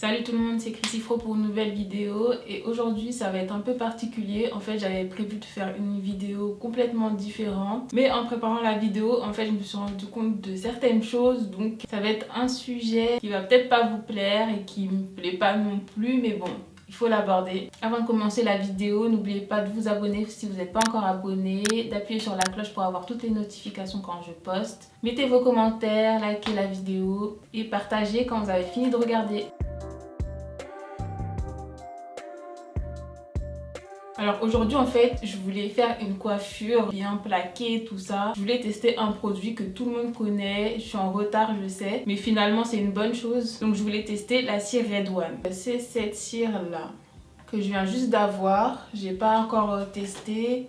Salut tout le monde, c'est Chrisifro pour une nouvelle vidéo et aujourd'hui ça va être un peu particulier. En fait j'avais prévu de faire une vidéo complètement différente, mais en préparant la vidéo en fait je me suis rendu compte de certaines choses, donc ça va être un sujet qui va peut-être pas vous plaire et qui me plaît pas non plus, mais bon, il faut l'aborder. Avant de commencer la vidéo, n'oubliez pas de vous abonner si vous n'êtes pas encore abonné, d'appuyer sur la cloche pour avoir toutes les notifications quand je poste. Mettez vos commentaires, likez la vidéo et partagez quand vous avez fini de regarder. Alors aujourd'hui en fait je voulais faire une coiffure bien plaquée, tout ça. Je voulais tester un produit que tout le monde connaît. Je suis en retard, je sais, mais finalement c'est une bonne chose. Donc je voulais tester la cire Red One. C'est cette cire là que je viens juste d'avoir. J'ai pas encore testé.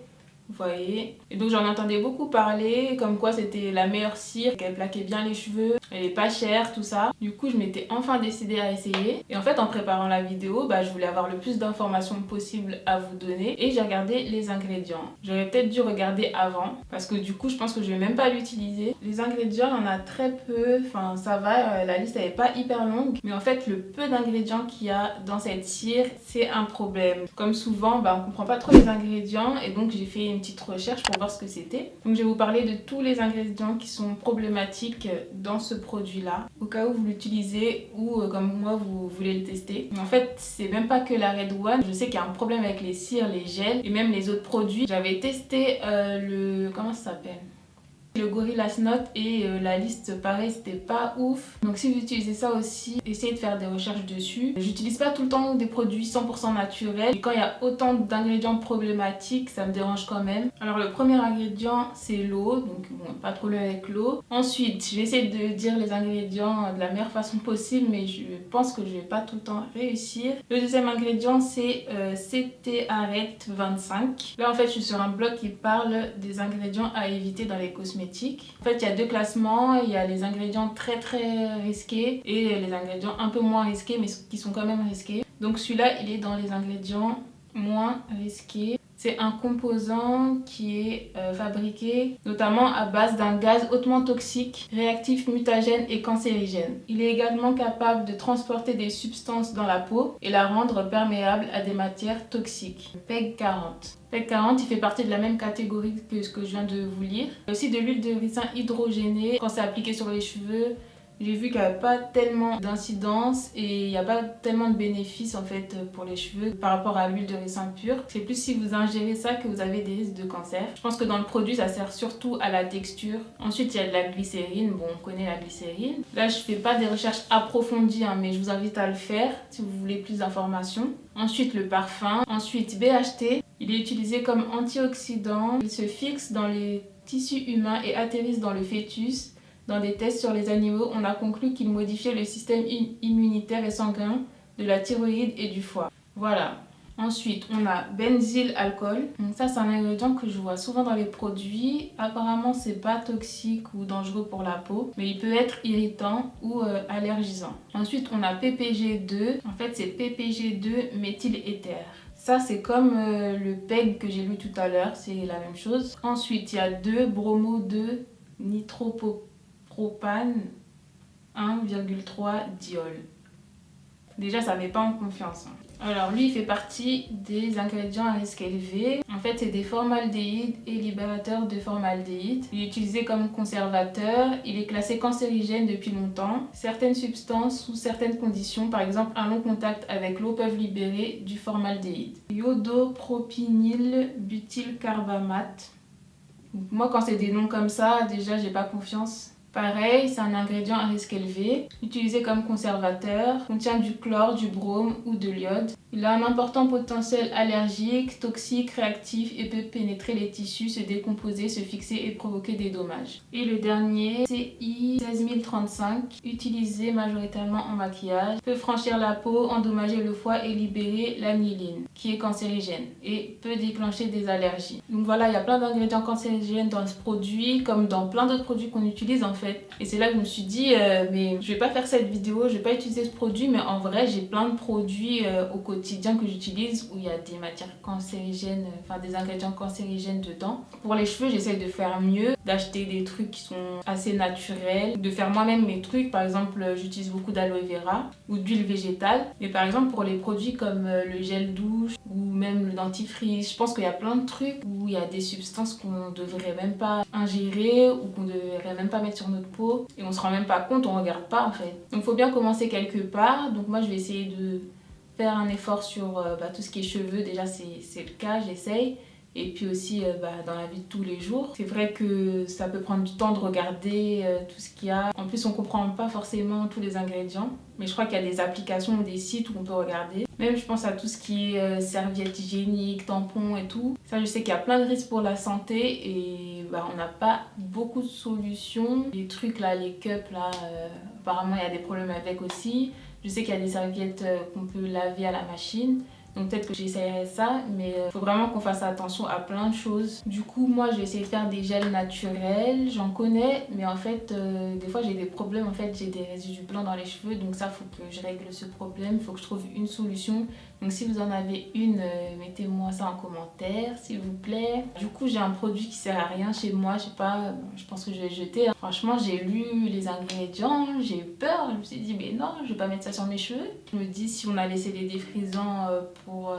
Vous voyez. Et donc j'en entendais beaucoup parler, comme quoi c'était la meilleure cire, qu'elle plaquait bien les cheveux, elle est pas chère, tout ça. Du coup je m'étais enfin décidée à essayer. Et en fait en préparant la vidéo, je voulais avoir le plus d'informations possible à vous donner. Et j'ai regardé les ingrédients. J'aurais peut-être dû regarder avant, parce que du coup je pense que je vais même pas l'utiliser. Les ingrédients, il y en a très peu, enfin ça va, la liste elle est pas hyper longue. Mais en fait le peu d'ingrédients qu'il y a dans cette cire, c'est un problème. Comme souvent, on comprend pas trop les ingrédients et donc j'ai fait une petite recherche pour voir ce que c'était. Donc je vais vous parler de tous les ingrédients qui sont problématiques dans ce produit là, au cas où vous l'utilisez ou comme moi vous voulez le tester. Mais en fait c'est même pas que la Red One, je sais qu'il y a un problème avec les cires, les gels et même les autres produits. J'avais testé comment ça s'appelle, le Gorilla Snot et la liste pareil c'était pas ouf. Donc si vous utilisez ça aussi, essayez de faire des recherches dessus. J'utilise pas tout le temps des produits 100% naturels et quand il y a autant d'ingrédients problématiques ça me dérange quand même. Alors le premier ingrédient c'est l'eau, donc bon, pas trop avec l'eau. Ensuite je vais essayer de dire les ingrédients de la meilleure façon possible, mais je pense que je vais pas tout le temps réussir. Le deuxième ingrédient c'est CT Arrête 25. Là en fait je suis sur un blog qui parle des ingrédients à éviter dans les cosmétiques. En fait, il y a deux classements, il y a les ingrédients très risqués et les ingrédients un peu moins risqués mais qui sont quand même risqués. Donc celui-là, il est dans les ingrédients moins risqués. C'est un composant qui est fabriqué notamment à base d'un gaz hautement toxique, réactif, mutagène et cancérigène. Il est également capable de transporter des substances dans la peau et la rendre perméable à des matières toxiques. PEG 40. PEG 40, il fait partie de la même catégorie que ce que je viens de vous lire. Il y a aussi de l'huile de ricin hydrogénée. Quand c'est appliqué sur les cheveux, j'ai vu qu'il n'y avait pas tellement d'incidence et il n'y a pas tellement de bénéfices en fait pour les cheveux par rapport à l'huile de ricin pure. C'est plus si vous ingérez ça que vous avez des risques de cancer. Je pense que dans le produit ça sert surtout à la texture. Ensuite il y a de la glycérine, bon on connaît la glycérine. Là je fais pas des recherches approfondies mais je vous invite à le faire si vous voulez plus d'informations. Ensuite le parfum, ensuite BHT. Il est utilisé comme antioxydant. Il se fixe dans les tissus humains et atterrisse dans le fœtus. Dans des tests sur les animaux, on a conclu qu'il modifiait le système immunitaire et sanguin de la thyroïde et du foie. Voilà. Ensuite, on a benzyl alcool. Donc ça, c'est un ingrédient que je vois souvent dans les produits. Apparemment, c'est pas toxique ou dangereux pour la peau, mais il peut être irritant ou allergisant. Ensuite, on a PPG2. En fait, c'est PPG2 méthyléther. Ça, c'est comme le PEG que j'ai lu tout à l'heure, c'est la même chose. Ensuite, il y a 2-bromo-2 nitropropane 1,3 diol. Déjà, ça met pas en confiance. Alors, lui, il fait partie des ingrédients à risque élevé. En fait, c'est des formaldéhydes et libérateurs de formaldéhyde. Il est utilisé comme conservateur. Il est classé cancérigène depuis longtemps. Certaines substances, sous certaines conditions, par exemple un long contact avec l'eau, peuvent libérer du formaldéhyde. Iodopropynyl butylcarbamate. Moi, quand c'est des noms comme ça, déjà, j'ai pas confiance. Pareil, c'est un ingrédient à risque élevé, utilisé comme conservateur, contient du chlore, du brome ou de l'iode. Il a un important potentiel allergique, toxique, réactif et peut pénétrer les tissus, se décomposer, se fixer et provoquer des dommages. Et le dernier, CI 16035, utilisé majoritairement en maquillage, peut franchir la peau, endommager le foie et libérer l'aniline, qui est cancérigène, et peut déclencher des allergies. Donc voilà, il y a plein d'ingrédients cancérigènes dans ce produit, comme dans plein d'autres produits qu'on utilise en fait. fait. Et c'est là que je me suis dit mais je vais pas faire cette vidéo, je vais pas utiliser ce produit, mais en vrai j'ai plein de produits au quotidien que j'utilise où il y a des matières cancérigènes, enfin des ingrédients cancérigènes dedans. Pour les cheveux, j'essaye de faire mieux, d'acheter des trucs qui sont assez naturels, de faire moi-même mes trucs. Par exemple, j'utilise beaucoup d'aloe vera ou d'huile végétale. Mais par exemple, pour les produits comme le gel douche ou même le dentifrice, je pense qu'il y a plein de trucs où il y a des substances qu'on devrait même pas ingérer ou qu'on devrait même pas mettre sur notre peau et on se rend même pas compte, on regarde pas en fait. Donc il faut bien commencer quelque part. Donc moi je vais essayer de faire un effort sur tout ce qui est cheveux. Déjà c'est le cas, j'essaye. Et puis aussi dans la vie de tous les jours. C'est vrai que ça peut prendre du temps de regarder tout ce qu'il y a. En plus on comprend pas forcément tous les ingrédients. Mais je crois qu'il y a des applications ou des sites où on peut regarder. Même je pense à tout ce qui est serviettes hygiéniques, tampons et tout. Ça je sais qu'il y a plein de risques pour la santé et on n'a pas beaucoup de solutions. Les trucs là, les cups là, apparemment il y a des problèmes avec aussi. Je sais qu'il y a des serviettes qu'on peut laver à la machine. Donc peut-être que j'essayerai ça, mais il faut vraiment qu'on fasse attention à plein de choses. Du coup, moi, je vais essayer de faire des gels naturels. J'en connais, mais en fait, des fois, j'ai des problèmes. En fait, j'ai des résidus blancs dans les cheveux. Donc ça, il faut que je règle ce problème. Il faut que je trouve une solution. Donc si vous en avez une, mettez-moi ça en commentaire, s'il vous plaît. Du coup, j'ai un produit qui sert à rien chez moi. Je sais pas, je pense que je vais le jeter. Franchement, j'ai lu les ingrédients, j'ai eu peur. Je me suis dit, mais non, je vais pas mettre ça sur mes cheveux. Je me dis, si on a laissé les défrisants pour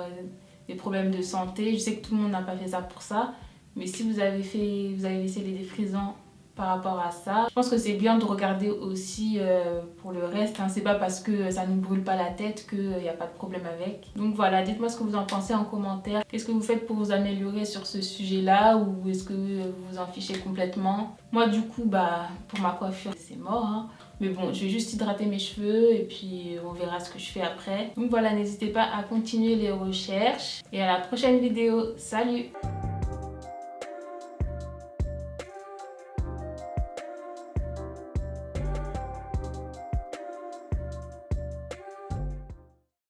des problèmes de santé, je sais que tout le monde n'a pas fait ça pour ça. Mais si vous avez laissé les défrisants par rapport à ça, je pense que c'est bien de regarder aussi pour le reste. C'est pas parce que ça ne brûle pas la tête qu'il n'y a pas de problème avec. Donc voilà, dites-moi ce que vous en pensez en commentaire. Qu'est-ce que vous faites pour vous améliorer sur ce sujet-là, ou est-ce que vous vous en fichez complètement? Moi du coup, pour ma coiffure, c'est mort. Mais bon, je vais juste hydrater mes cheveux et puis on verra ce que je fais après. Donc voilà, n'hésitez pas à continuer les recherches. Et à la prochaine vidéo. Salut!